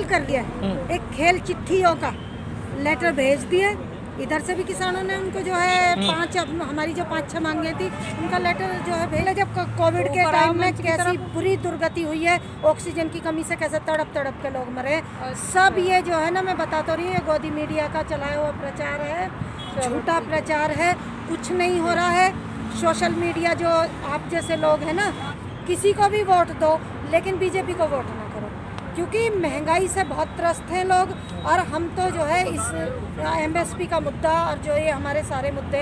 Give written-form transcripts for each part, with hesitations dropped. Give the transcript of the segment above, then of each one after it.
कर दिया, एक खेल चिट्ठियों का लेटर भेज दिए। इधर से भी किसानों ने उनको जो है हमारी जो 5-6 मांगे थी उनका लेटर जो है भेजा। जब कोविड के टाइम में कैसी बुरी दुर्गति हुई है, ऑक्सीजन की कमी से कैसे तड़प तड़प के लोग मरे, सब ये जो है ना, मैं बता तो रही हूँ, ये गोदी मीडिया का चलाया हुआ प्रचार है, झूठा प्रचार है, कुछ नहीं हो रहा है। सोशल मीडिया जो आप जैसे लोग हैं ना, किसी को भी वोट दो लेकिन बीजेपी को वोट ना करो, क्योंकि महंगाई से बहुत त्रस्त हैं लोग। और हम तो जो है इस एमएसपी का मुद्दा और जो ये हमारे सारे मुद्दे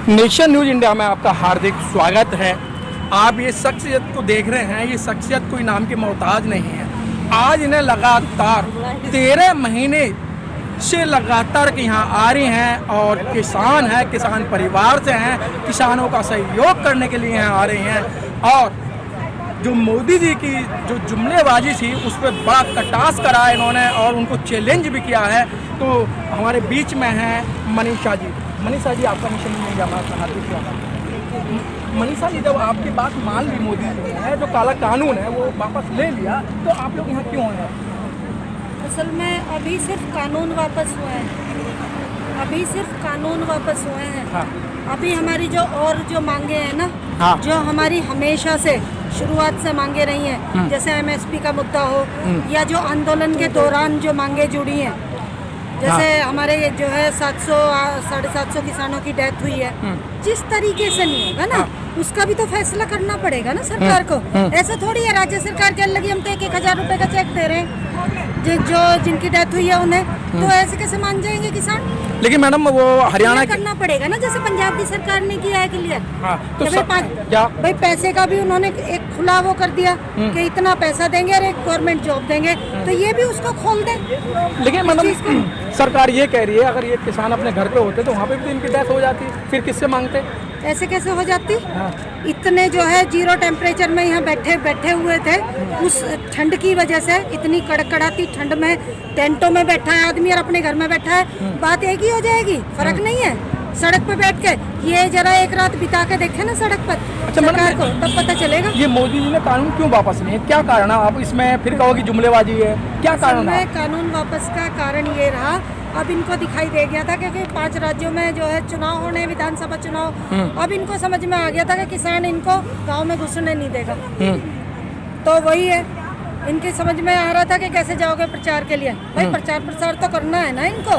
नेशन न्यूज़ इंडिया में आपका हार्दिक स्वागत है। आप ये शख्सियत को देख रहे हैं, ये शख्सियत कोई नाम की मोहताज नहीं है। आज इन्हें लगातार 13 महीने से लगातार यहाँ आ रही हैं और किसान हैं, किसान परिवार से हैं, किसानों का सहयोग करने के लिए यहाँ आ रही हैं। और जो मोदी जी की जो जुमलेबाजी थी उस पर बड़ा कटास करा इन्होंने और उनको चैलेंज भी किया है। तो हमारे बीच में हैं मनीषा जी। मनीषा जी, आपका मिशन नहीं जमा हार्दिक स्वागत। मनीषा जी, जब आपकी बात मान ली मोदी जी ने, जो काला कानून है वो वापस ले लिया, तो आप लोग यहाँ क्यों हैं? असल में अभी सिर्फ कानून वापस हुए हैं, अभी सिर्फ कानून वापस हुए हैं। हाँ। अभी हमारी जो मांगे हैं ना, हाँ। जो हमारी हमेशा से शुरुआत से मांगे रही हैं, जैसे एमएसपी का मुद्दा हो या जो आंदोलन के दौरान जो मांगे जुड़ी हैं, जैसे हमारे जो है 700-750 किसानों की डेथ हुई है, जिस तरीके से नहीं होगा ना, उसका भी तो फैसला करना पड़ेगा ना सरकार को। ऐसा थोड़ी है राज्य सरकार चल लगी हम तो 1,000 रुपए का चेक दे रहे हैं जो जिनकी डेथ हुई है उन्हें, तो ऐसे कैसे मान जाएंगे किसान? लेकिन मैडम वो हरियाणा करना पड़ेगा ना, जैसे पंजाब की सरकार ने किया है क्लियर। हाँ, तो भाई पैसे का भी उन्होंने एक खुला वो कर दिया कि इतना पैसा देंगे और एक गवर्नमेंट जॉब देंगे, तो ये भी उसको खोल दे। लेकिन मैडम सरकार ये कह रही है अगर ये किसान अपने घर पे होते तो वहाँ पे भी इनकी डेथ हो जाती, फिर किससे मांगते? ऐसे कैसे हो जाती? हाँ। इतने जो है 0 टेम्परेचर में यहाँ बैठे हुए थे, उस ठंड की वजह से, इतनी कड़कड़ाती ठंड में टेंटों में बैठा है आदमी और अपने घर में बैठा है, बात एक ही हो जाएगी, फर्क नहीं है। सड़क पे बैठ के ये जरा एक रात बिता के देखे ना सड़क पर सरकार को, तब पता चलेगा। ये मोदी जी ने कानून क्यों वापस लिए, क्या कारण है? आप इसमें फिर कहोगे जुमलेबाजी है, क्या कारण है? कानून वापस का कारण ये रहा, अब इनको दिखाई दे गया था क्योंकि 5 राज्यों में जो है चुनाव होने, विधानसभा चुनाव, अब इनको समझ में आ गया था कि किसान इनको गांव में घुसने नहीं देगा। तो वही है, इनके समझ में आ रहा था कि कैसे जाओगे प्रचार के लिए। भाई प्रचार प्रसार तो करना है ना इनको,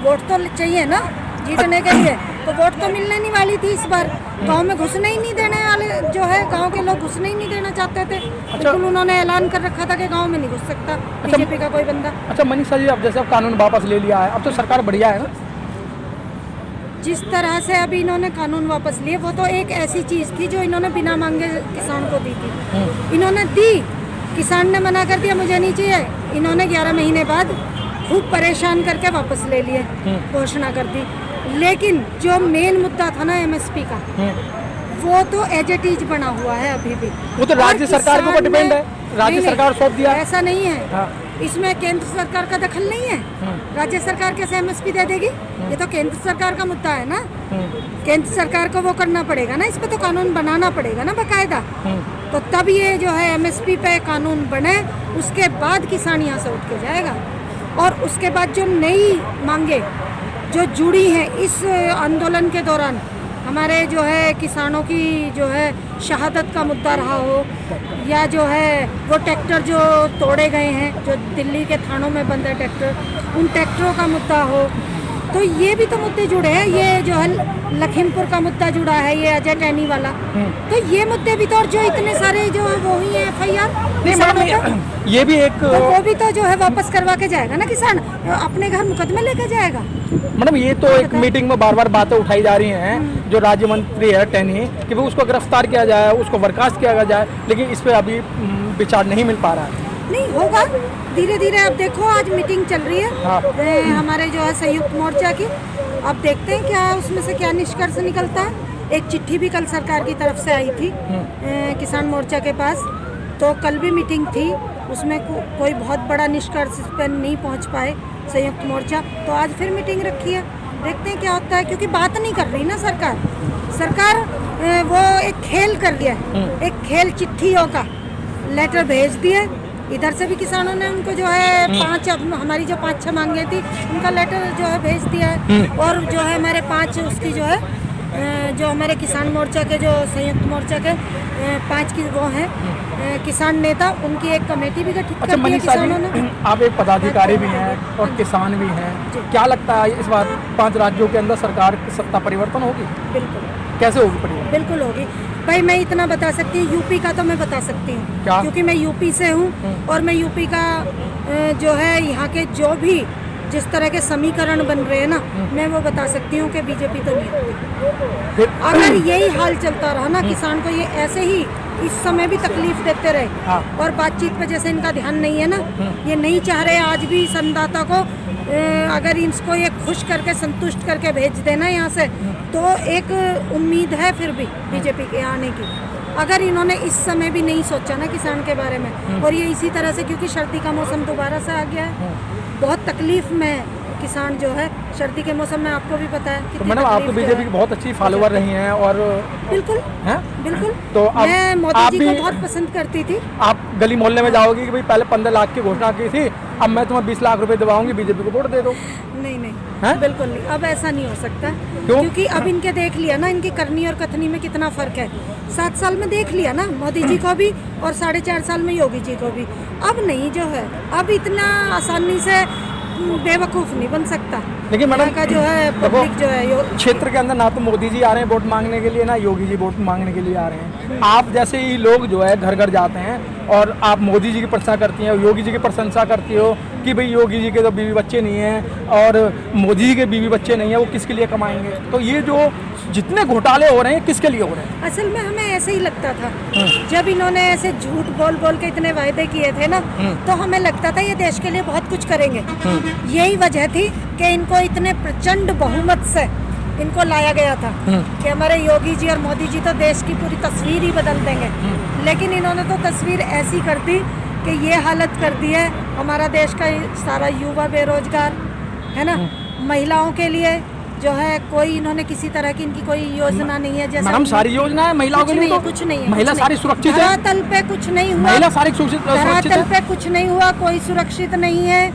वोट तो चाहिए ना जीतने के लिए, तो वोट तो मिलने नहीं वाली थी इस बार। गांव में घुसने ही नहीं देने वाले, जो है गांव के लोग घुसने ही नहीं देना चाहते थे। बिल्कुल उन्होंने ऐलान कर रखा था कि गांव में नहीं घुस सकता बीजेपी का कोई बंदा। अच्छा मनीषा जी, अब जैसे कानून वापस ले लिया है, अब तो सरकार बढ़िया है ना? जिस तरह से अभी इन्होंने कानून वापस लिए, वो तो एक ऐसी चीज थी जो इन्होंने बिना मांगे किसान को दी थी। इन्होंने दी, किसान ने मना कर दिया मुझे नहीं चाहिए, इन्होंने 11 महीने बाद खूब परेशान करके वापस ले लिए, घोषणा कर दी। लेकिन जो मेन मुद्दा था ना एमएसपी का, वो तो एज इट इज बना हुआ है अभी भी। वो तो राज्य सरकार के ऊपर डिपेंड है, राज्य सरकार सौंप दिया। ऐसा नहीं है। हाँ। इसमें केंद्र सरकार का दखल नहीं है। राज्य सरकार कैसे एमएसपी दे देगी? ये तो केंद्र सरकार का मुद्दा है ना, केंद्र सरकार को वो करना पड़ेगा ना, इस पे तो कानून बनाना पड़ेगा ना बाकायदा। तो तब ये जो है एमएसपी पे कानून बने, उसके बाद किसान यहाँ से उठ के जाएगा। और उसके बाद जो नई मांगे जो जुड़ी हैं इस आंदोलन के दौरान, हमारे जो है किसानों की जो है शहादत का मुद्दा रहा हो, या जो है वो ट्रैक्टर जो तोड़े गए हैं, जो दिल्ली के थानों में बंद है ट्रैक्टर, उन ट्रैक्टरों का मुद्दा हो, तो ये भी तो मुद्दे जुड़े हैं। ये जो है लखीमपुर का मुद्दा जुड़ा है, ये अजय टैनी वाला, तो ये मुद्दे भी तो, और जो इतने सारे जो है वो ही है FIR, ये भी एक, तो वो भी तो जो है वापस करवा के जाएगा ना किसान, अपने घर मुकदमे लेके जाएगा। मैडम ये तो एक मीटिंग में बार बार बातें उठाई जा रही हैं, जो राज्य मंत्री है टैनी, कि भाई उसको गिरफ्तार किया जाए, उसको बर्खास्त किया जाए, लेकिन इस पर अभी विचार नहीं मिल पा रहा है। नहीं होगा, धीरे धीरे। अब देखो आज मीटिंग चल रही है। हाँ। हमारे जो है संयुक्त मोर्चा की, अब देखते हैं क्या उसमें से क्या निष्कर्ष निकलता है। एक चिट्ठी भी कल सरकार की तरफ से आई थी किसान मोर्चा के पास, तो कल भी मीटिंग थी, उसमें कोई बहुत बड़ा निष्कर्ष पर नहीं पहुंच पाए संयुक्त मोर्चा, तो आज फिर मीटिंग रखी है, देखते हैं क्या होता है। क्योंकि बात नहीं कर रही ना सरकार वो एक खेल कर दिया है, एक खेल चिट्ठियों का लेटर भेज दिए। इधर से भी किसानों ने उनको जो है हमारी जो 5-6 मांगे थी उनका लेटर जो है भेज दिया है, और जो है हमारे 5 उसकी जो है जो हमारे किसान मोर्चा के जो संयुक्त मोर्चा के 5 की वो हैं किसान नेता, उनकी एक कमेटी भी गठित कर दी है किसानों ने। आप एक पदाधिकारी भी हैं और किसान भी हैं, क्या लगता है इस बार 5 राज्यों के अंदर सरकार की सत्ता परिवर्तन होगी? बिल्कुल। कैसे होगी परिवर्तन? बिल्कुल होगी भाई, मैं इतना बता सकती हूँ, यूपी का तो मैं बता सकती हूँ क्योंकि मैं यूपी से हूँ, और मैं यूपी का जो है यहाँ के जो भी जिस तरह के समीकरण बन रहे हैं ना, मैं वो बता सकती हूँ कि बीजेपी तो नहीं होती। अगर यही हाल चलता रहा ना, किसान को ये ऐसे ही इस समय भी तकलीफ देते रहे और बातचीत पे जैसे इनका ध्यान नहीं है ना, ये नहीं चाह रहे आज भी संवाददाता को अगर इसको ये खुश करके संतुष्ट करके भेज देना यहाँ से, तो एक उम्मीद है फिर भी बीजेपी के आने की। अगर इन्होंने इस समय भी नहीं सोचा ना किसान के बारे में, और ये इसी तरह से, क्योंकि सर्दी का मौसम दोबारा से आ गया है, बहुत तकलीफ में किसान जो है सर्दी के मौसम में, आपको भी पता है। तो मैडम आप तो बीजेपी की बहुत अच्छी फॉलोवर रही हैं, और बिल्कुल हैं? बिल्कुल। तो मैं मोदी जी को बहुत पसंद करती थी। आप गली मोहल्ले में जाओगी कि भाई पहले 15 लाख की घोषणा की थी, अब मैं तुम्हें 20 लाख रुपए दिवाऊंगी, बीजेपी को वोट दे दो। नहीं है? बिल्कुल नहीं, अब ऐसा नहीं हो सकता। क्यों? क्योंकि अब इनके देख लिया ना, इनकी करनी और कथनी में कितना फर्क है। 7 साल में देख लिया ना मोदी जी को भी, और 4.5 साल में योगी जी को भी। अब नहीं जो है, अब इतना आसानी से बेवकूफ नहीं बन सकता। लेकिन मैडम का जो है पब्लिक जो है क्षेत्र के अंदर ना तो मोदी जी आ रहे हैं वोट मांगने के लिए, ना योगी जी वोट मांगने के लिए आ रहे हैं। आप जैसे ही लोग जो है घर घर जाते हैं और आप मोदी जी की प्रशंसा करती हैं, योगी जी की प्रशंसा करती हो कि भाई योगी जी के तो बीवी बच्चे नहीं हैं और मोदी जी के बीवी बच्चे नहीं हैं, वो किसके लिए कमाएंगे? तो ये जो जितने घोटाले हो रहे हैं किसके लिए हो रहे हैं? असल में हमें ऐसे ही लगता था जब इन्होंने ऐसे झूठ बोल बोल के इतने वायदे किए थे ना, तो हमें लगता था ये देश के लिए बहुत कुछ करेंगे। यही वजह थी कि इनको इतने प्रचंड बहुमत से इनको लाया गया था कि हमारे योगी जी और मोदी जी तो देश की पूरी तस्वीर ही बदल देंगे। लेकिन इन्होंने तो तस्वीर ऐसी कर दी कि ये हालत कर दी है। हमारा देश का सारा युवा बेरोजगार है ना, महिलाओं के लिए जो है कोई इन्होंने किसी तरह की इनकी कोई योजना नहीं है। जैसे मैडम सारी योजना है महिलाओं के लिए, तो कुछ नहीं है, महिला सारी सुरक्षित है, धरातल पे कुछ नहीं हुआ, महिला सारी सुरक्षित धरातल है, पे कुछ नहीं हुआ, कोई सुरक्षित नहीं है।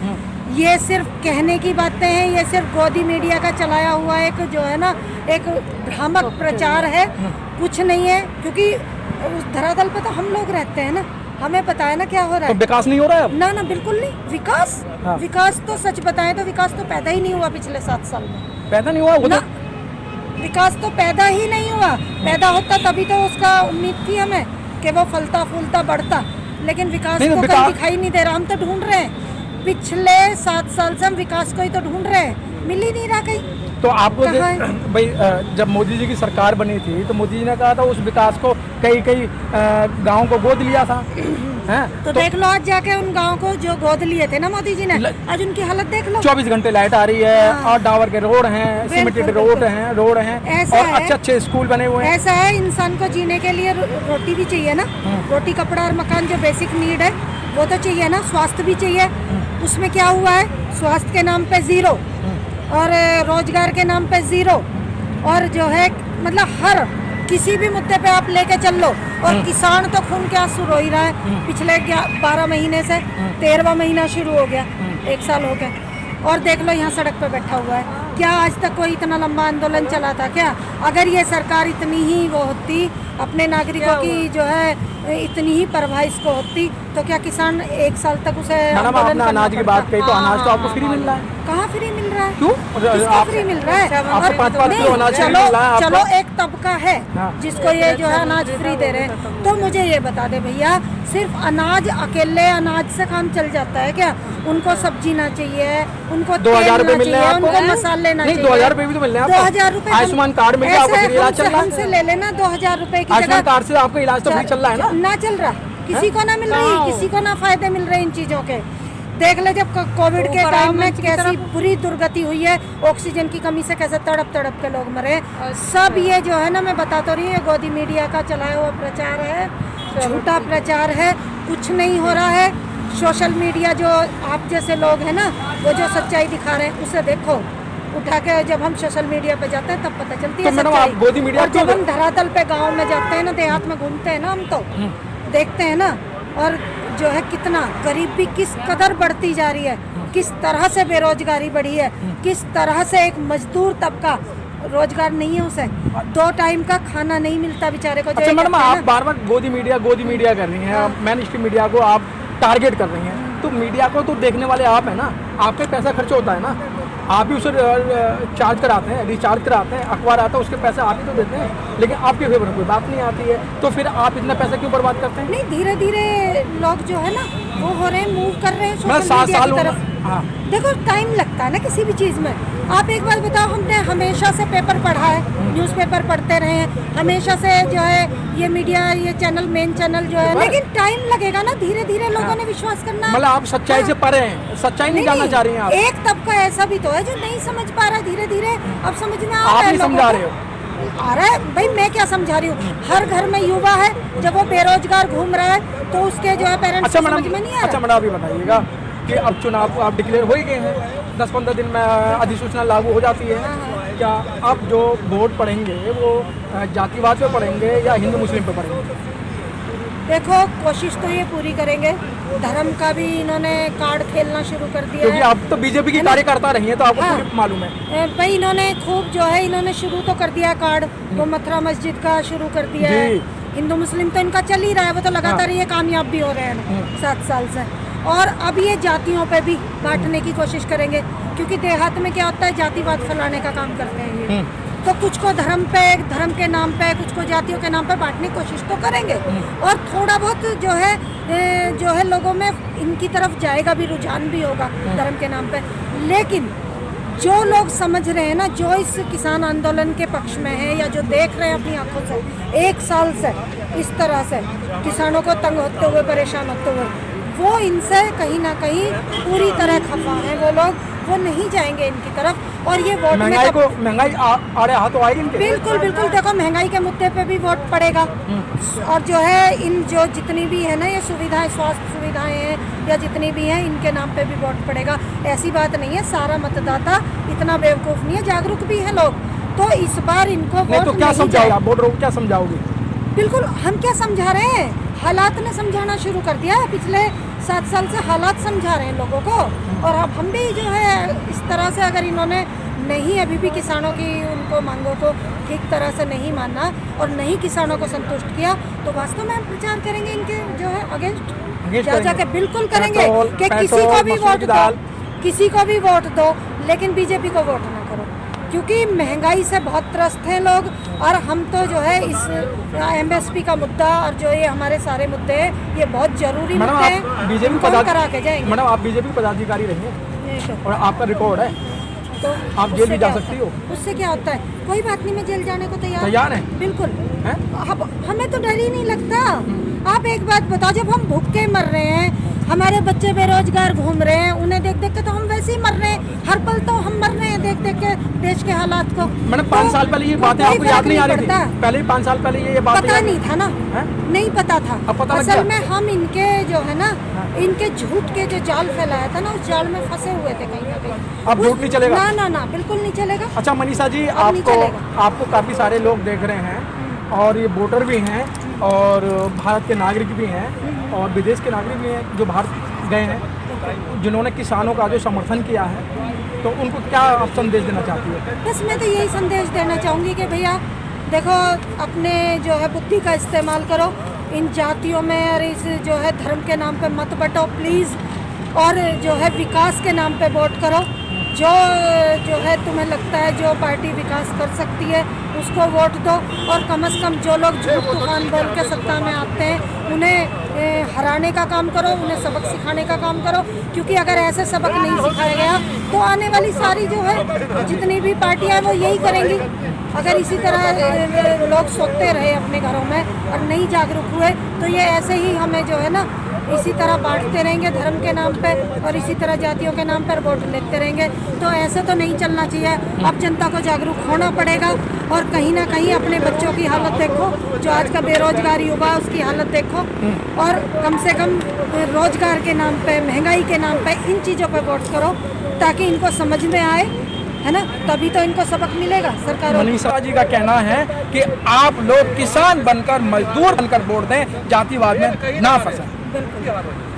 ये सिर्फ कहने की बातें हैं, ये सिर्फ गोदी मीडिया का चलाया हुआ एक जो है ना एक भ्रामक प्रचार है, कुछ नहीं है। क्योंकि उस धरातल पे तो हम लोग रहते हैं ना, हमें पता है ना क्या हो रहा है। तो विकास नहीं हो रहा है? ना ना बिल्कुल नहीं। विकास विकास तो सच बताएं तो विकास तो पैदा ही नहीं हुआ पिछले 7 साल में। पैदा नहीं हुआ? वो तो विकास तो पैदा ही नहीं हुआ। पैदा होता तभी तो उसका उम्मीद थी हमें कि वो फलता फूलता बढ़ता, लेकिन विकास को कहीं दिखाई नहीं दे रहा। हम तो ढूंढ रहे हैं, पिछले 7 साल से हम विकास को ही तो ढूंढ रहे हैं, मिल ही नहीं रहा कहीं। तो आपको भाई जब मोदी जी की सरकार बनी थी तो मोदी जी ने कहा था उस विकास को कई गाँव को गोद लिया था, हैं? तो देख लो आज जाके उन गाँव को जो गोद लिए थे ना मोदी जी ने, आज उनकी हालत देख लो। 24 घंटे लाइट आ रही है और डावर के रोड हैं, सीमेंटेड रोड हैं और अच्छे स्कूल बने हुए हैं। ऐसा है, इंसान को जीने के लिए रोटी भी चाहिए ना, रोटी कपड़ा और मकान जो बेसिक नीड है वो तो चाहिए ना, स्वास्थ्य भी चाहिए। उसमें क्या हुआ है, स्वास्थ्य के नाम पे 0 और रोजगार के नाम पे 0, और जो है मतलब हर किसी भी मुद्दे पे आप लेके चल लो, और किसान तो खून के आंसू रो ही रहा है। पिछले 12 महीने से 13वां महीना शुरू हो गया, 1 साल हो गया, और देख लो यहाँ सड़क पे बैठा हुआ है। क्या आज तक कोई इतना लंबा आंदोलन चला था क्या? अगर ये सरकार इतनी ही वो होती, अपने नागरिकों की जो है इतनी ही परवाह इसको होती, तो क्या किसान 1 साल तक उसे मैडम आपने अनाज की बात कही, तो अनाज तो आपको फ्री मिल रहा है? कहाँ फ्री मिल रहा है? क्यों फ्री मिल रहा है? आपको 5-5 किलो अनाज फ्री मिल रहा है? चलो एक तबका है जिसको ये जो है अनाज फ्री दे रहे हैं, तो मुझे ये बता दे भैया, सिर्फ अनाज अकेले अनाज से काम चल जाता है क्या? उनको सब्जी ना चाहिए, उनको 2000 रुपए मिल रहे हैं, उनको मसाले ना चाहिए। 2000 रुपए भी तो मिल रहे हैं। 2000 रुपए आयुष्मान कार्ड मिल रहा है, आपको इलाज चल रहा है। हमसे ले लेना 2000 रुपए की आयुष्मान कार्ड से आपका इलाज तो फ्री चल रहा है ना? ना चल रहा, किसी को ना मिल रही, किसी को ना फायदे मिल रहे इन चीजों के। देख ले जब कोविड के टाइम में कैसी बुरी दुर्गति हुई है, ऑक्सीजन की कमी से कैसे तड़प तड़प के लोग मरे। सब ये जो है ना, मैं बता तो रही हूँ, गोदी मीडिया का चलाया हुआ प्रचार है, झूठा प्रचार है, कुछ नहीं हो रहा है। सोशल मीडिया जो आप जैसे लोग हैं ना, वो जो सच्चाई दिखा रहे हैं उसे देखो, उठा के जब हम सोशल मीडिया पे जाते हैं तब पता चलती है तो मैडम, सच्चाई। आप गोदी मीडिया और जब क्यों हम धरातल पे गांव में जाते हैं ना, देहात में घूमते हैं ना, हम तो देखते हैं ना, और जो है कितना गरीबी किस कदर बढ़ती जा रही है, किस तरह से बेरोजगारी बढ़ी है, किस तरह से एक मजदूर तबका, रोजगार नहीं है उसे, 2 टाइम का खाना नहीं मिलता बेचारे को। जो अच्छा ये मैडम, कहते हैं आप ना, बार बार गोदी मीडिया कर रही हैं, मेन स्ट्रीम मीडिया को आप टारगेट कर रही हैं, तो मीडिया को तो देखने वाले आप हैं ना, आप पे पैसा खर्च होता है ना, आप ही उसे चार्ज कराते हैं, रिचार्ज कराते हैं, अखबार आता है उसके पैसे आप ही तो देते हैं, लेकिन आपके फेवर में कोई बात नहीं आती है, तो फिर आप इतना पैसा क्यों बर्बाद करते हैं? नहीं, धीरे धीरे लोग जो है ना वो हो रहे हैं, मूव कर रहे हैं मैं सोशल 7 मीडिया साल की तरफ। हाँ, देखो टाइम लगता है ना किसी भी चीज़ में। आप एक बात बताओ, हमने हमेशा से पेपर पढ़ा है, न्यूज़पेपर पढ़ते रहे हैं, हमेशा से जो है ये मीडिया, ये चैनल, मेन चैनल जो है, लेकिन टाइम लगेगा ना, धीरे धीरे लोगों ने विश्वास करना। मतलब आप सच्चाई से परे हैं, सच्चाई नहीं जानना चाह रही हैं आप? एक तबका ऐसा भी तो है जो नहीं समझ पा रहा, धीरे धीरे अब समझ में आ रहा आप है नहीं लोगों समझा को। रहे हो। आ रहा है भाई, मैं क्या समझा रही हूँ, हर घर में युवा है, जब वो बेरोजगार घूम रहा है तो उसके जो है पेरेंट्स अच्छा को मैडम, समझ में नहीं आ अच्छा रहा। मैडम, आप ये बताइएगा कि अब चुनाव आप डिक्लेयर हो ही गए हैं, 10-15 दिन में अधिसूचना लागू हो जाती है, क्या आप जो वोट पड़ेंगे वो जातिवाद पे पड़ेंगे या हिंदू मुस्लिम पे पड़ेंगे? देखो, कोशिश तो ये पूरी करेंगे, धर्म का भी इन्होंने कार्ड खेलना शुरू कर दिया क्योंकि है। आप तो बीजेपी की कार्यकर्ता रही हैं, तो आपको हाँ। पूरी मालूम है। भाई इन्होंने खूब जो है, इन्होंने शुरू तो कर दिया कार्ड, वो मथुरा मस्जिद का शुरू कर दिया है। जी। हिंदू मुस्लिम तो इनका चल ही रहा है, वो तो लगातार ये कामयाब भी हो रहे हैं 7 साल से। और अब ये जातियों पे भी बांटने की कोशिश करेंगे, क्योंकि देहात में क्या होता है, जातिवाद फैलाने का काम करते हैं ये। तो कुछ को धर्म पे, धर्म के नाम पे, कुछ को जातियों के नाम पे बांटने की कोशिश तो करेंगे, और थोड़ा बहुत जो है लोगों में इनकी तरफ जाएगा भी, रुझान भी होगा धर्म के नाम पे। लेकिन जो लोग समझ रहे हैं ना, जो इस किसान आंदोलन के पक्ष में है, या जो देख रहे हैं अपनी आंखों से 1 साल से इस तरह से किसानों को तंग होते हुए, परेशान होते हुए, वो इनसे कहीं ना कहीं पूरी तरह खफा है। वो लोग, वो नहीं जाएंगे इनकी तरफ, और ये वोट महंगाई आड़े हाथ आएगी इनके। बिल्कुल बिल्कुल। देखो, महंगाई के मुद्दे पे भी वोट पड़ेगा, और जो है इन जो जितनी भी है ना ये सुविधाएं, स्वास्थ्य सुविधाएं हैं या जितनी भी हैं, इनके नाम पे भी वोट पड़ेगा। ऐसी बात नहीं है, सारा मतदाता इतना बेवकूफ़ नहीं है, जागरूक भी है लोग। तो इस बार इनको नहीं वोट तो क्या नहीं समझाओगे जाएगा। आप? वोट रोक क्या समझाओगे? बिल्कुल, हम क्या समझा रहे हैं, हालात ने समझाना शुरू कर दिया है। पिछले 7 साल से हालात समझा रहे हैं लोगों को, और अब हम भी जो है इस तरह से, अगर इन्होंने नहीं अभी भी किसानों की उनको मांगों को ठीक तरह से नहीं माना और नहीं किसानों को संतुष्ट किया, तो वास्तव में हम प्रचार करेंगे इनके जो है अगेंस्ट जा जाके। बिल्कुल करेंगे कि किसी को भी वोट दो, किसी को भी वोट दो, लेकिन बीजेपी को वोट ना करो, क्योंकि महंगाई से बहुत त्रस्त हैं लोग। और हम तो जो है इस एमएसपी का मुद्दा और जो ये हमारे सारे मुद्दे हैं, ये बहुत जरूरी मैडम, मुद्दे आप हैं, बीजेपी इनको हम करा के जाएंगे। मैडम, आप बीजेपी पदाधिकारी रही हैं और आपका रिकॉर्ड है, तो आप जेल उससे भी जा क्या सकती होता हो। है? उससे क्या होता है? कोई बात नहीं, मैं जेल जाने को तैयार हैं? बिल्कुल हैं? अब हमें तो डर ही नहीं लगता। आप एक बात बताओ, जब हम भूखे मर रहे हैं, हमारे बच्चे बेरोजगार घूम रहे हैं, उन्हें देख देख के तो हम वैसे ही मर रहे हैं, हर पल तो हम मर रहे हैं देख देख के देश के हालात को। मैडम, 5 साल पहले ये बातें आपको याद नहीं आ रही थी? पहले 5 साल पहले ये बातें पता नहीं था ना, हैं? नहीं पता था। अब पता लग असल गया? में हम इनके जो है ना, इनके झूठ के जो जाल फैलाया था ना, उस जाल में फंसे हुए थे कहीं ना कहीं। अब झूठ नहीं चलेगा? ना ना ना, बिल्कुल नहीं चलेगा। अच्छा मनीषा जी, अब नहीं चलेगा। आपको काफ़ी सारे लोग देख रहे हैं, और ये वोटर भी हैं, और भारत के नागरिक भी हैं, और विदेश के नागरिक भी हैं जो भारत गए हैं, जिन्होंने किसानों का जो समर्थन किया है, तो उनको क्या आप संदेश देना चाहती है? बस मैं तो यही संदेश देना चाहूँगी कि भैया देखो, अपने जो है बुद्धि का इस्तेमाल करो, इन जातियों में और इस जो है धर्म के नाम पे मत बटो प्लीज़, और जो है विकास के नाम पे वोट करो। जो है तुम्हें लगता है जो पार्टी विकास कर सकती है उसको वोट दो, और कम से कम जो लोग झूठ तूफान बोल के सत्ता में आते हैं उन्हें हराने का काम करो, उन्हें सबक सिखाने का काम करो। क्योंकि अगर ऐसे सबक नहीं सिखाया गया तो आने वाली सारी जो है जितनी भी पार्टियां वो यही करेंगी। अगर इसी तरह लोग सोते रहे अपने घरों में और नहीं जागरूक हुए, तो ये ऐसे ही हमें जो है ना इसी तरह बांटते रहेंगे धर्म के नाम पे और इसी तरह जातियों के नाम पर वोट लेते रहेंगे। तो ऐसे तो नहीं चलना चाहिए। अब जनता को जागरूक होना पड़ेगा और कहीं ना कहीं अपने बच्चों की हालत देखो, जो आज का बेरोजगार युवा है उसकी हालत देखो, और कम से कम रोजगार के नाम पे, महंगाई के नाम पे इन चीज़ों पे वोट करो ताकि इनको समझ में आए, है ना, तभी तो इनको सबक मिलेगा सरकार। मनीषा जी का कहना है कि आप लोग किसान बनकर, मजदूर बनकर वोट दें, जातिवाद में ना फंसें। बिल्कुल।